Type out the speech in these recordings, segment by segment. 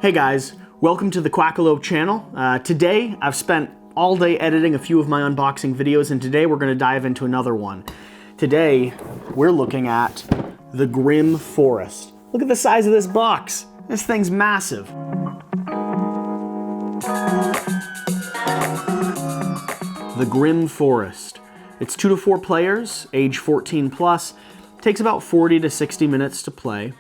Hey guys, welcome to the Quackalope channel. Today I've spent all day editing a few of my unboxing videos, and today we're going to dive into another one. Today we're looking at the Grimm forest. Look at the size of this box. This thing's massive. The Grimm forest. It's 2 to 4 players, age 14 plus. Takes about 40 to 60 minutes to play.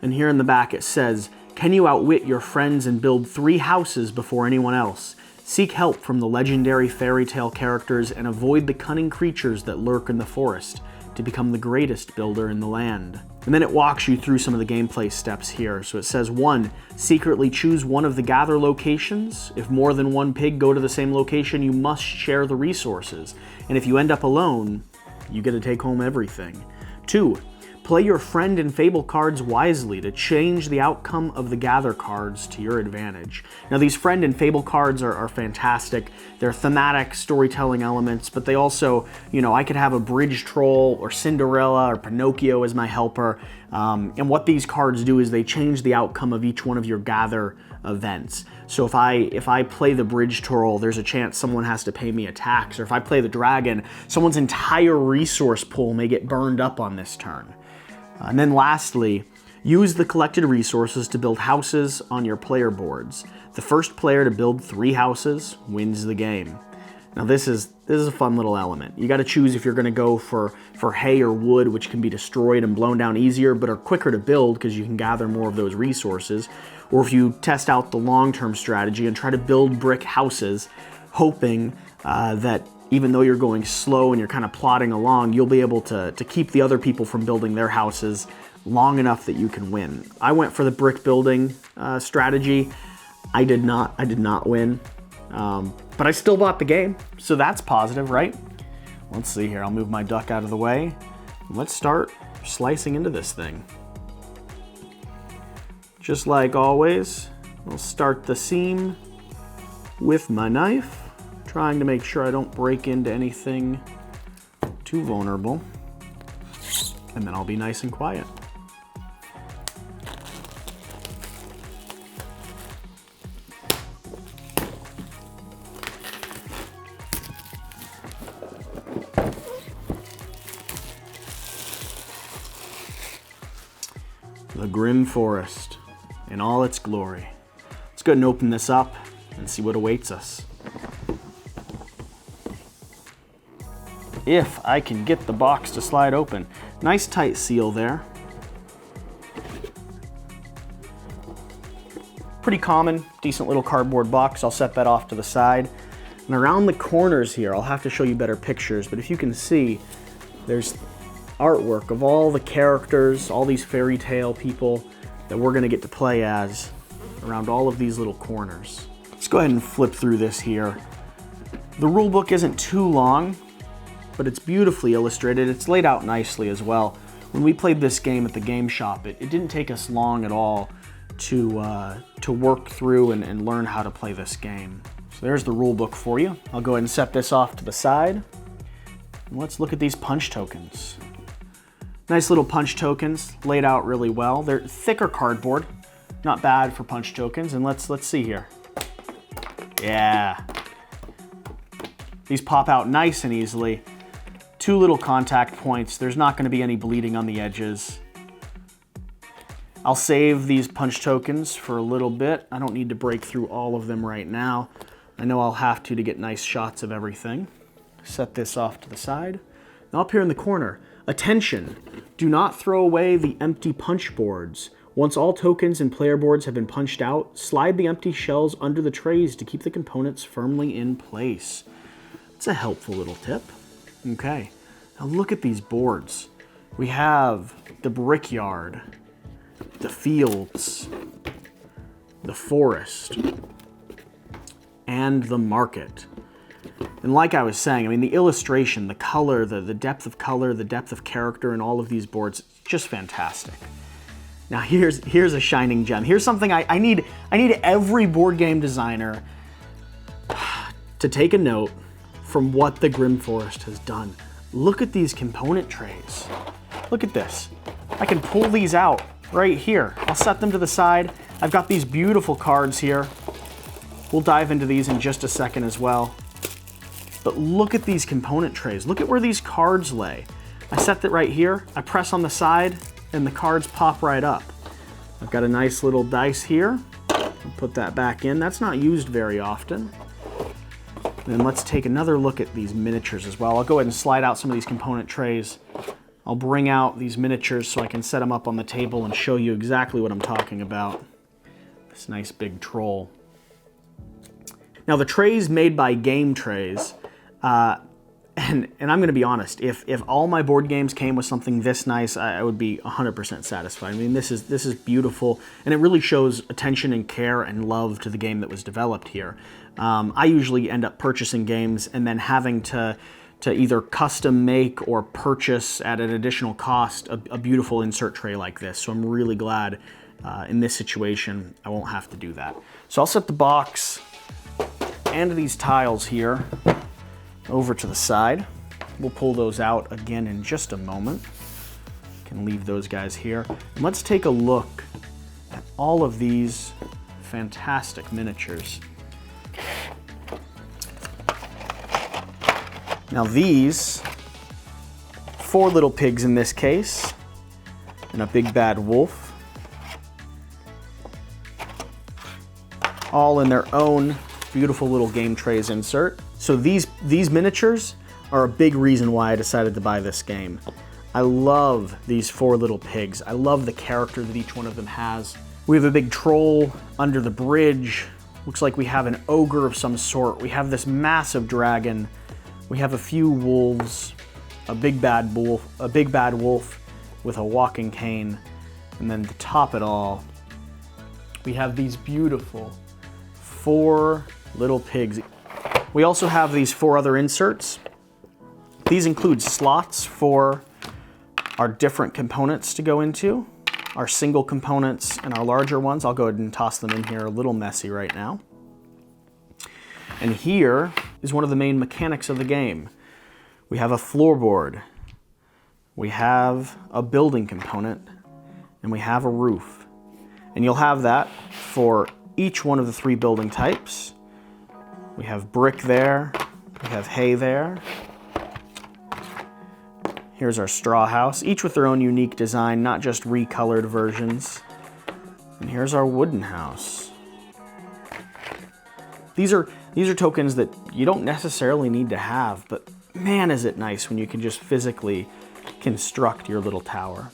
And here in the back it says, can you outwit your friends and build 3 houses before anyone else? Seek help from the legendary fairy tale characters and avoid the cunning creatures that lurk in the forest to become the greatest builder in the land. And then it walks you through some of the gameplay steps here. So it says 1, secretly choose one of the gather locations. If more than one pig go to the same location, you must share the resources. And if you end up alone, you get to take home everything. 2, play your friend and fable cards wisely to change the outcome of the gather cards to your advantage. Now these friend and fable cards are fantastic. They're thematic storytelling elements, but they also, I could have a bridge troll or Cinderella or Pinocchio as my helper. And what these cards do is they change the outcome of each one of your gather events. So if I play the bridge troll, there's a chance someone has to pay me a tax. Or if I play the dragon, someone's entire resource pool may get burned up on this turn. And then lastly, use the collected resources to build houses on your player boards. The first player to build 3 houses wins the game. Now this is a fun little element. You got to choose if you're going to go for hay or wood, which can be destroyed and blown down easier, but are quicker to build because you can gather more of those resources. Or if you test out the long-term strategy and try to build brick houses, hoping that even though you're going slow and you're kind of plodding along, you'll be able to keep the other people from building their houses long enough that you can win. I went for the brick building strategy. I did not win, but I still bought the game, so that's positive, right? Let's see here, I'll move my duck out of the way. Let's start slicing into this thing. Just like always, I'll start the seam with my knife, trying to make sure I don't break into anything too vulnerable. And then I'll be nice and quiet. The Grimm forest in all its glory. Let's go ahead and open this up and see what awaits us. If I can get the box to slide open. Nice tight seal there. Pretty common, decent little cardboard box. I'll set that off to the side. And around the corners here, I'll have to show you better pictures, but if you can see, there's artwork of all the characters, all these fairy tale people that we're gonna get to play as around all of these little corners. Let's go ahead and flip through this here. The rulebook isn't too long, but it's beautifully illustrated. It's laid out nicely as well. When we played this game at the game shop, it didn't take us long at all to work through and learn how to play this game. So there's the rule book for you. I'll go ahead and set this off to the side. And let's look at these punch tokens. Nice little punch tokens, laid out really well. They're thicker cardboard, not bad for punch tokens. And let's see here. Yeah. These pop out nice and easily. 2 little contact points. There's not going to be any bleeding on the edges. I'll save these punch tokens for a little bit. I don't need to break through all of them right now. I know I'll have to get nice shots of everything. Set this off to the side. Now up here in the corner, attention! Do not throw away the empty punch boards. Once all tokens and player boards have been punched out, slide the empty shells under the trays to keep the components firmly in place. It's a helpful little tip. Okay, now look at these boards. We have the brickyard, the fields, the forest, and the market. And like I was saying, I mean, the illustration, the color, the depth of color, the depth of character in all of these boards, just fantastic. Now here's a shining gem. Here's something I need every board game designer to take a note from what the Grimm forest has done. Look at these component trays. Look at this. I can pull these out right here. I'll set them to the side. I've got these beautiful cards here. We'll dive into these in just a second as well. But look at these component trays. Look at where these cards lay. I set that right here. I press on the side and the cards pop right up. I've got a nice little dice here. I'll put that back in. That's not used very often. And then let's take another look at these miniatures as well. I'll go ahead and slide out some of these component trays. I'll bring out these miniatures so I can set them up on the table and show you exactly what I'm talking about. This nice big troll. Now the trays made by Game Trays, and I'm going to be honest, if all my board games came with something this nice, I would be 100% satisfied. I mean, this is beautiful, and it really shows attention and care and love to the game that was developed here. I usually end up purchasing games and then having to either custom make or purchase at an additional cost a beautiful insert tray like this. So I'm really glad in this situation I won't have to do that. So I'll set the box and these tiles here over to the side. We'll pull those out again in just a moment. Can leave those guys here. And let's take a look at all of these fantastic miniatures. Now these, 4 little pigs in this case, and a big bad wolf, all in their own beautiful little Game Trays insert. So these miniatures are a big reason why I decided to buy this game. I love these 4 little pigs. I love the character that each one of them has. We have a big troll under the bridge. Looks like we have an ogre of some sort. We have this massive dragon. We have a few wolves, a big bad wolf with a walking cane, and then to top it all, we have these beautiful 4 little pigs. We also have these 4 other inserts. These include slots for our different components to go into, our single components and our larger ones. I'll go ahead and toss them in here, a little messy right now. And here is one of the main mechanics of the game. We have a floorboard, we have a building component, and we have a roof. And you'll have that for each one of the 3 building types. We have brick there, we have hay there. Here's our straw house, each with their own unique design, not just recolored versions. And here's our wooden house. These are tokens that you don't necessarily need to have, but man, is it nice when you can just physically construct your little tower.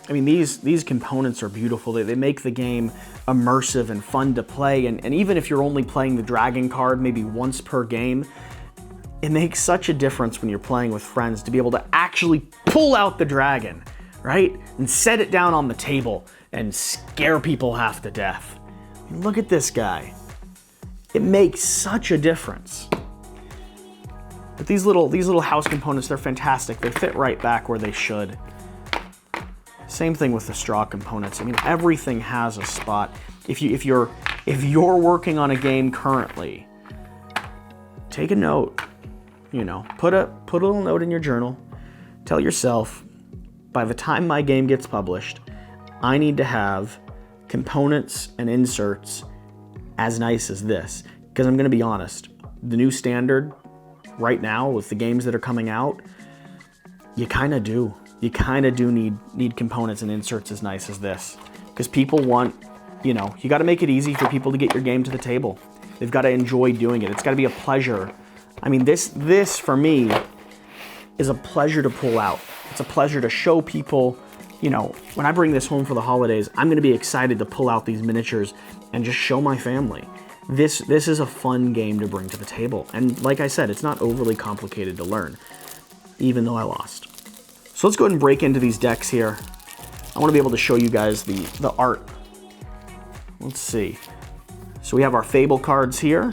I mean, these components are beautiful. They make the game immersive and fun to play, and even if you're only playing the dragon card maybe once per game, it makes such a difference when you're playing with friends to be able to actually pull out the dragon, right? And set it down on the table and scare people half to death. I mean, look at this guy. It makes such a difference. But these little house components, they're fantastic. They fit right back where they should. Same thing with the straw components. I mean, everything has a spot. If you're working on a game currently, take a note. You know, put a little note in your journal. Tell yourself, by the time my game gets published, I need to have components and inserts as nice as this. Because I'm going to be honest, the new standard right now with the games that are coming out, you kind of do. You kind of do need components and inserts as nice as this. Because people want, you got to make it easy for people to get your game to the table. They've got to enjoy doing it. It's got to be a pleasure. I mean, this for me is a pleasure to pull out. It's a pleasure to show people, when I bring this home for the holidays, I'm going to be excited to pull out these miniatures and just show my family. This is a fun game to bring to the table. And like I said, it's not overly complicated to learn, even though I lost. So let's go ahead and break into these decks here. I want to be able to show you guys the art. Let's see. So we have our Fable cards here.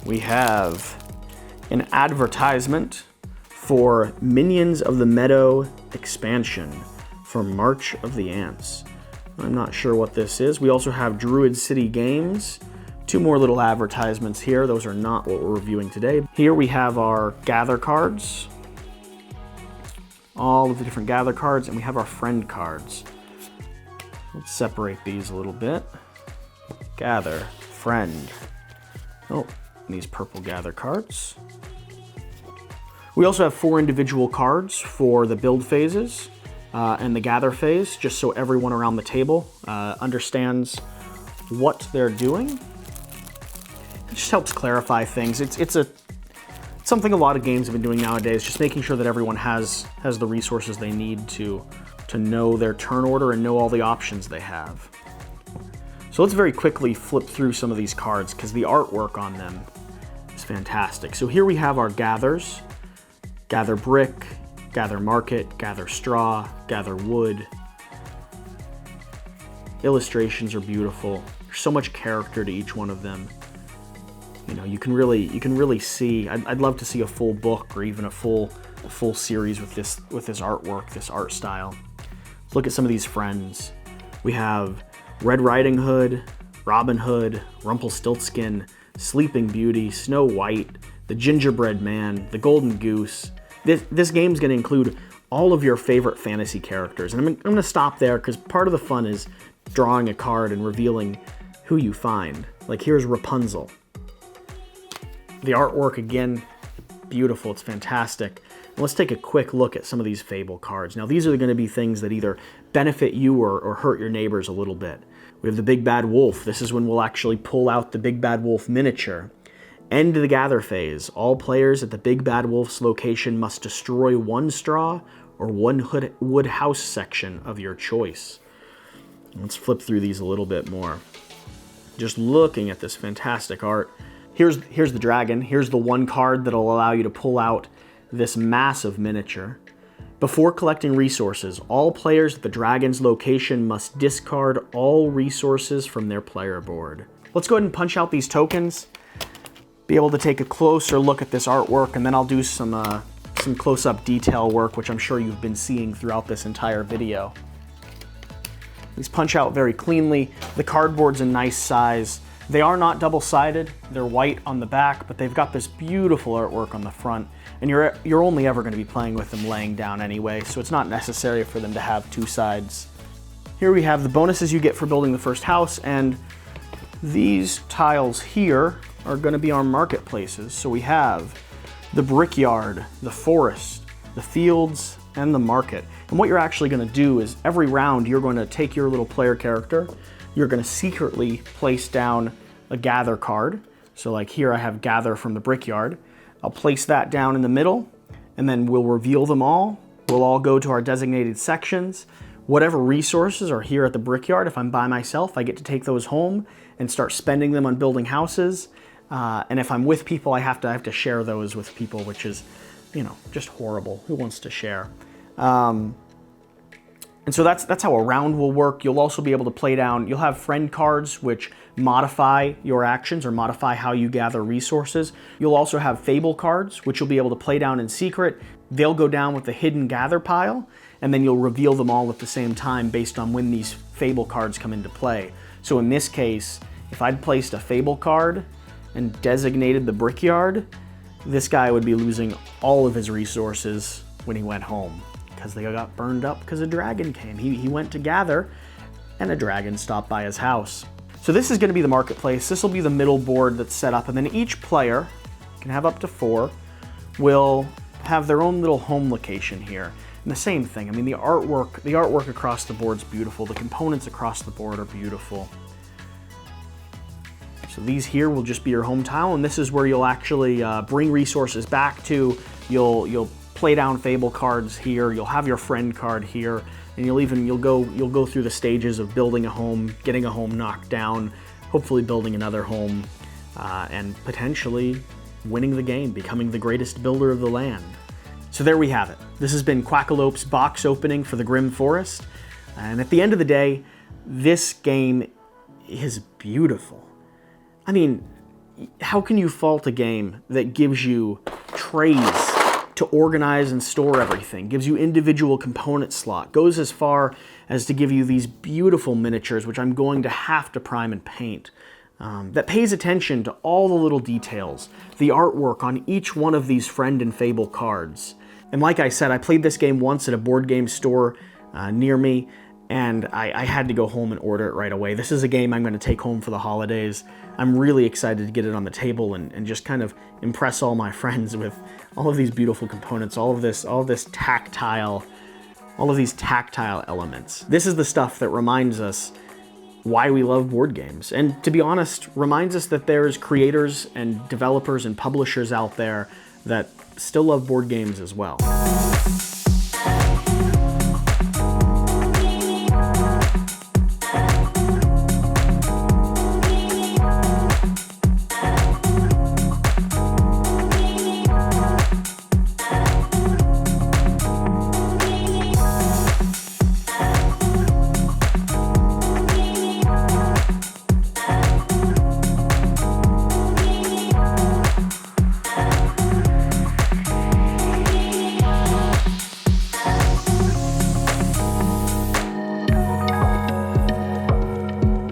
We have an advertisement for Minions of the Meadow expansion for March of the Ants. I'm not sure what this is. We also have Druid City Games. 2 more little advertisements here. Those are not what we're reviewing today. Here we have our Gather cards. All of the different Gather cards, and we have our Friend cards. Let's separate these a little bit. Gather, friend. Oh, these purple gather cards. We also have 4 individual cards for the build phases and the gather phase, just so everyone around the table understands what they're doing. It just helps clarify things. It's something a lot of games have been doing nowadays, just making sure that everyone has the resources they need to know their turn order and know all the options they have. So let's very quickly flip through some of these cards because the artwork on them is fantastic. So here we have our gathers. Gather brick, gather market, gather straw, gather wood. Illustrations are beautiful. There's so much character to each one of them. You know, you can really see. I'd love to see a full book or even a full series with this artwork, this art style. Let's look at some of these friends. We have Red Riding Hood, Robin Hood, Rumpelstiltskin, Sleeping Beauty, Snow White, the Gingerbread Man, the Golden Goose. This game's going to include all of your favorite fantasy characters. And I'm going to stop there because part of the fun is drawing a card and revealing who you find. Like here's Rapunzel. The artwork, again, beautiful. It's fantastic. And let's take a quick look at some of these Fable cards. Now, these are going to be things that either benefit you or hurt your neighbors a little bit. We have the Big Bad Wolf. This is when we'll actually pull out the Big Bad Wolf miniature. End the gather phase. All players at the Big Bad Wolf's location must destroy 1 straw or 1 wood house section of your choice. Let's flip through these a little bit more. Just looking at this fantastic art. Here's the dragon. Here's the 1 card that'll allow you to pull out this massive miniature. Before collecting resources, all players at the dragon's location must discard all resources from their player board. Let's go ahead and punch out these tokens, be able to take a closer look at this artwork, and then I'll do some close-up detail work, which I'm sure you've been seeing throughout this entire video. These punch out very cleanly. The cardboard's a nice size. They are not double-sided. They're white on the back, but they've got this beautiful artwork on the front, and you're only ever going to be playing with them laying down anyway, so it's not necessary for them to have 2 sides. Here we have the bonuses you get for building the first house, and these tiles here are going to be our marketplaces. So we have the brickyard, the forest, the fields, and the market. And what you're actually going to do is every round you're going to take your little player character, you're going to secretly place down a gather card. So like here I have gather from the brickyard. I'll place that down in the middle, and then we'll reveal them all. We'll all go to our designated sections. Whatever resources are here at the brickyard, if I'm by myself, I get to take those home and start spending them on building houses. And if I'm with people, I have to share those with people, which is, you know, just horrible. Who wants to share? And so that's how a round will work. You'll also be able to play down, you'll have friend cards which modify your actions or modify how you gather resources. You'll also have Fable cards, which you'll be able to play down in secret. They'll go down with the hidden gather pile, and then you'll reveal them all at the same time based on when these Fable cards come into play. So in this case, if I'd placed a Fable card and designated the brickyard, this guy would be losing all of his resources when he went home, because they got burned up because a dragon came. He went to gather, and a dragon stopped by his house. So this is going to be the marketplace. This will be the middle board that's set up, and then each player, can have up to 4, will have their own little home location here. And the same thing, I mean, the artwork across the board is beautiful. The components across the board are beautiful. So these here will just be your home tile, and this is where you'll actually bring resources back to. You'll play down Fable cards here. You'll have your friend card here, and you'll go through the stages of building a home, getting a home knocked down, hopefully building another home, and potentially winning the game, becoming the greatest builder of the land. So there we have it. This has been Quackalope's box opening for the Grimm Forest, and at the end of the day, this game is beautiful. I mean, how can you fault a game that gives you trays to organize and store everything, gives you individual component slot, goes as far as to give you these beautiful miniatures, which I'm going to have to prime and paint, that pays attention to all the little details, the artwork on each one of these Friend and Fable cards. And like I said, I played this game once at a board game store near me, and I had to go home and order it right away. This is a game I'm going to take home for the holidays. I'm really excited to get it on the table and just kind of impress all my friends with all of these beautiful components, all of these tactile elements. This is the stuff that reminds us why we love board games. And to be honest, reminds us that there's creators and developers and publishers out there that still love board games as well.